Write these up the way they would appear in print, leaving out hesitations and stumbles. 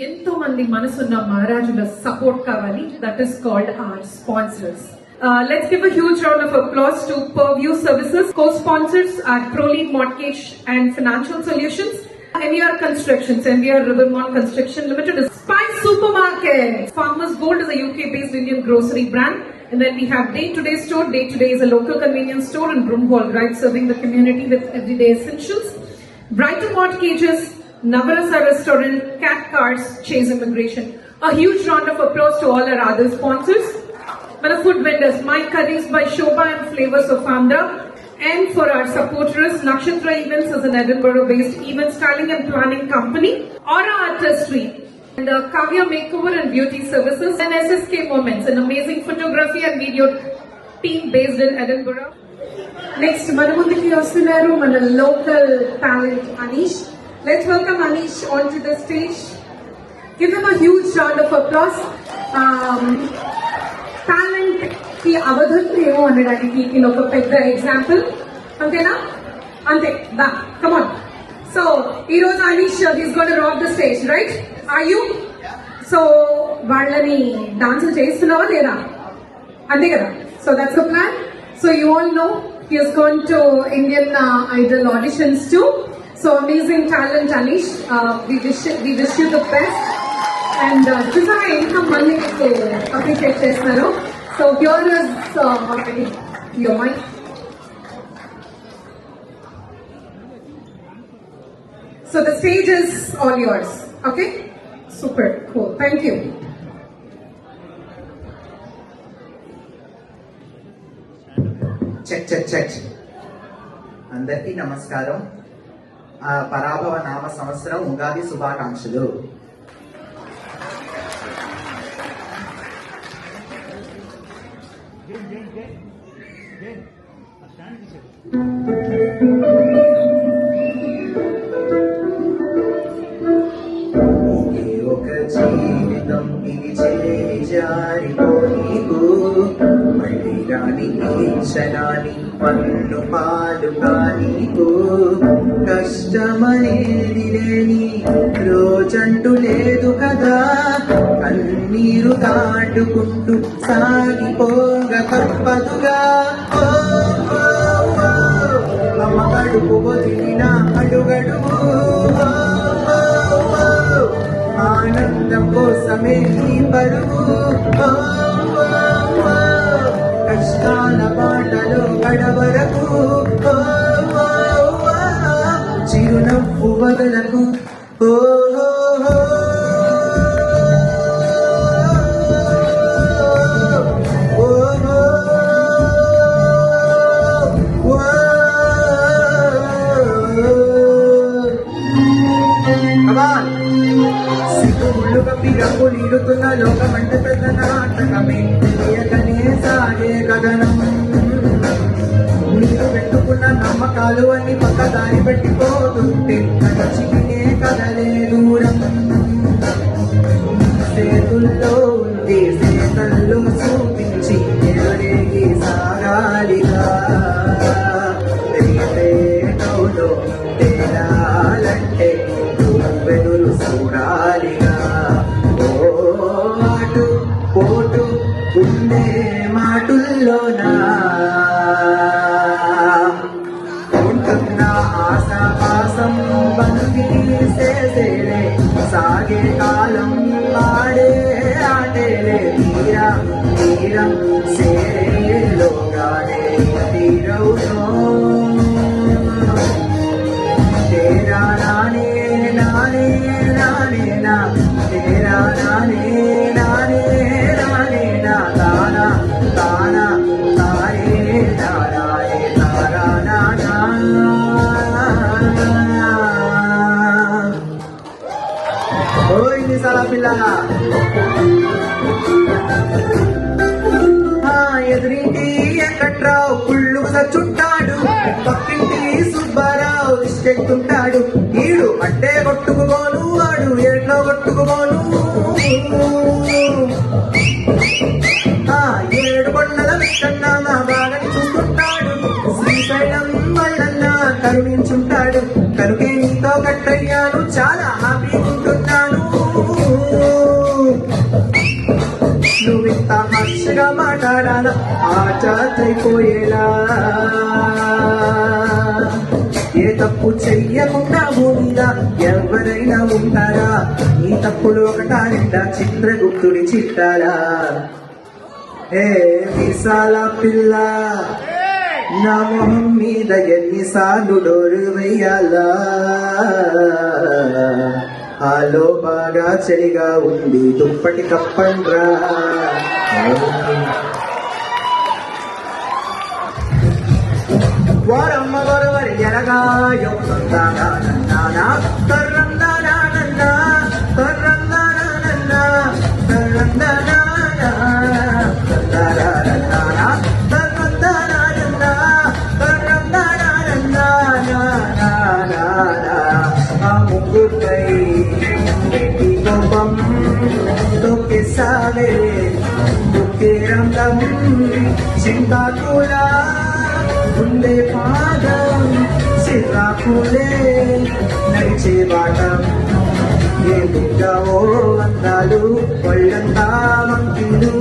ఎంతో మంది మనసున్న మహారాజుల సపోర్ట్ కావాలి. That is called our sponsors. Let's give a huge round of applause to Purview Services. Co-sponsors are ProLead Mortgage and Financial Solutions, NVR Constructions, NVR Rivermont Construction Limited, Spice Supermarket. Farmers Gold is a UK-based Indian grocery brand. And then we have Day to Day store. Day to Day is a local convenience store in Broomhall, right, serving the community with everyday essentials. Brighton Mortgages, Navarasa Restaurant, Cat Cars, Chase Immigration. A huge round of applause to all our other sponsors. Our food vendors, My Curries by Shobha and Flavors of Andhra. And for our supporters, Nakshatra Events is an Edinburgh-based event styling and planning company. Aura Artistry. And Kavya Makeover and Beauty Services. And SSK Moments, an amazing photography and video team based in Edinburgh. Next, Manamundiki Osinaru, mana local talent Anish. Let's welcome Anish onto the stage. Give him a huge round of applause. Talent ki avadhatu emo anadiki in oka pedda example. Antena? Ante. Da. Come on. So, heroes Anish is going to rock the stage, right? Are you? So, వాళ్ళని dance చేస్తున్నావా లేదా? అంతే కదా. So that's the plan. So you all know he has gone to Indian Idol auditions too. So amazing talent, Anish. We wish you the best. And చూసారా ఇంకా మంది మీకు appreciate చేస్తున్నారు. So here is your mic. So the stage is all yours. Okay? Super cool. Thank you. Check అందరికీ నమస్కారం. పరాభవ నామ సంవత్సరం ఉగాది శుభాకాంక్షలు. ఒక జీవితం ఇది చేజారిపోనీకు మళ్ళీ రాని క్షణాన్ని పన్ను పాలు కానీకు కష్టమనేది లేని రోజంటూ లేదు కదా. కన్నీరు దాటుకుంటూ సాగిపోగ తప్పదుగా. అమ్మ కడుపు వదిలిన అడుగడుగు ఆనందం కోసమే ఈ పరుగు. కష్టాల బాటలో గడవరకు చిరునవ్వు వదలకు. రంగులు ఇడుతున్న లోకమంటే పెద్ద నాటకమే తెలియకనే సాగే కథనం. నీరు పెట్టుకున్న నమ్మకాలు అన్ని పక్క దారి పెట్టిపోతుంటే కచ్చినే కదలే దూరం. చేతుల్లో ఉంది చేతల్లో చూపించి ఎదురేగి సాగాలిగా. తెలియటేటోలో తేడాలంటే వెదురు చూడాలిగా. పోటు ఉండే మాటుల్లోనా ఉంటున్న ఆశాపాసం బందీసేలే. సాగే కాలం ఆడే ఆటేలే. తీరం సేరేలోగానే తీరవునో. తేరా నానే నానే నానే నా తేరా నానే నానే నానే నా తానా తానా తారే తారారే తారా నానా. ఓయ్ నిసాల పిల్ల ఎదురింటి ఎక్కట్రావు పుళ్ళుకు సచ్చుంటాడు. పక్కింటి సుబ్బారావు ఇష్టెక్తుంటాడు. ఈడు అడ్డే కొట్టుకుపోను వాడు ఎట్లో కొట్టుకుపోను. ఏడు కొండల విషన్నా నా బాగని చూస్తుంటాడు. శ్రీశైలం వాళ్ళన్నా కరుణించుంటాడు. కనుకే నీతో కట్టయ్యాను చాలా హ్యాపీ ఉంటున్నాను. మాట్లాడాల ఆచాతైపోయేలా ఏ తప్పు చెయ్యకుండా ఉందా ఎవరైనా ఉంటారా నీ తప్పులు ఒకటా నిండా చిత్రగుప్తుడి చిట్టాలా ఏ విశాల పిల్ల నా మొహం మీద ఎన్నిసార్లు డోరు వెయ్యాలా ఆలో బాగా చలిగా ఉంది దుప్పటి కప్పండ్రా వారమ్మ గొరవరి ఎరగాయో నానా తర్రందానా తర్రందానా తర్రందానా తొక్కేసావే తొక్కేరంగం చింతాకులా ఉండే పాదం సిరాకులే నడిచే బాటం ఏ బిడ్డవో అందాలు ఒళ్ళంతా మంకిలు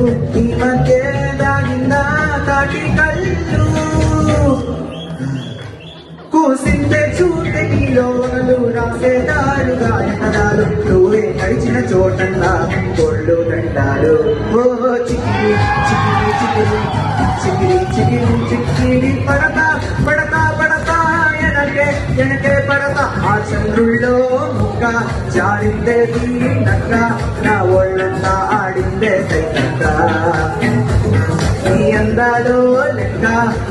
ఈ మధ్య దాగిందా తాటి కళ్ళు కూసిందే చూస్తే నీలోనలు రాసేదారు గాయకరాలు నువ్వే నడిచిన చోటల్లా కొళ్ళు దండాలు ఓ చిక్కిరి చిక్కిరి చిక్కిరి చిక్కిరి చిక్కిరి పడతా పడతా పడతా ఎనకే పడతా ఆ చంద్రుల్లో ముక్క జారిందే తీనక్క నా ఒళ్ళంతా ఆడిందే సైతంగా నీ అందాలో లెక్క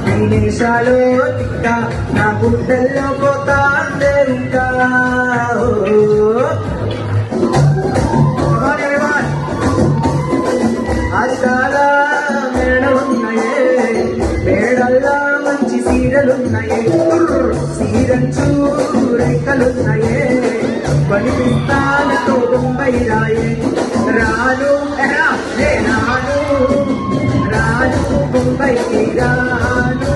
నీ నిమిషాలో తిక్క నా గుండెల్లో పోతాందే ఇంకా అద్దాలా మేడలున్నాయే మేడల్లా మంచి సీరలున్నాయే సీరంచు రేఖలున్నాయే పనిపిస్తానతో బొంబై రాయే రాను రాను రాను బొంబైకి రాను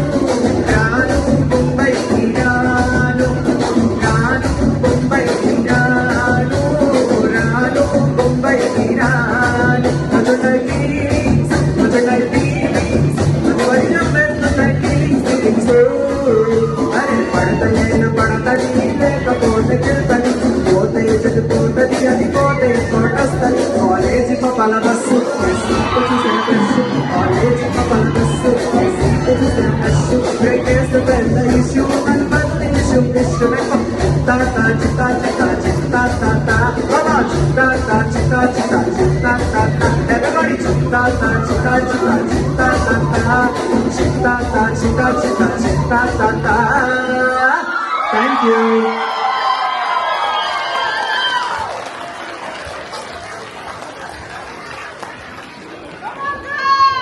రాను బొంబైకి రాను రాను బొంబైకి రాను రాను బొంబైకి రాను మధునగిరి మధునగిరి మధువైన మధునగిరి అరే పడతలేను పడతది లేకపోతే చెల్తది పోతే చదువుకోతది అది పోతే కొట్టస్తది కాలేజీ పల బస్సు కాలేజీ పల bus greatest bella issue and best issue ta ta ta ta ta ta ta baba ta ta ta ta ta ta ta everybody ta ta ta ta ta ta ta ta ta ta ta thank you.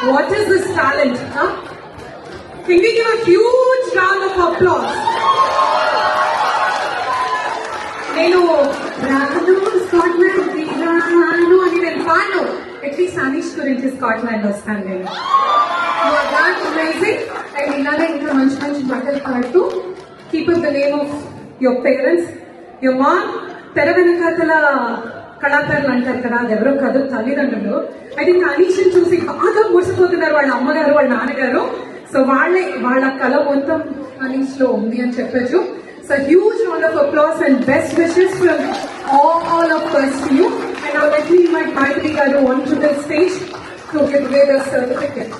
What is this talent, huh? Can we give a huge round of applause? నేను రాను Scotland రాను అని నేను పాను at least Anish గురించి Scotland వస్తాను నేను amazing and ఇలానే ఇంకా మంచి మంచి పాటలు పాడుతూ keep up the name of your parents your mom తెర వెనకాతల కళాకారులు అంటారు కదా అది ఎవరో కాదు తల్లిదండ్రులు ఐ థింక్ అనీష్ని చూసి బాగా మురిసిపోతున్నారు వాళ్ళ అమ్మగారు వాళ్ళ నాన్నగారు సో వాళ్ళ కళ మొత్తం అనీష్ లో ఉంది అని చెప్పచ్చు so huge round of applause and best wishes from all of us to you and now let me invite Maythili garu onto the stage to give away the certificate.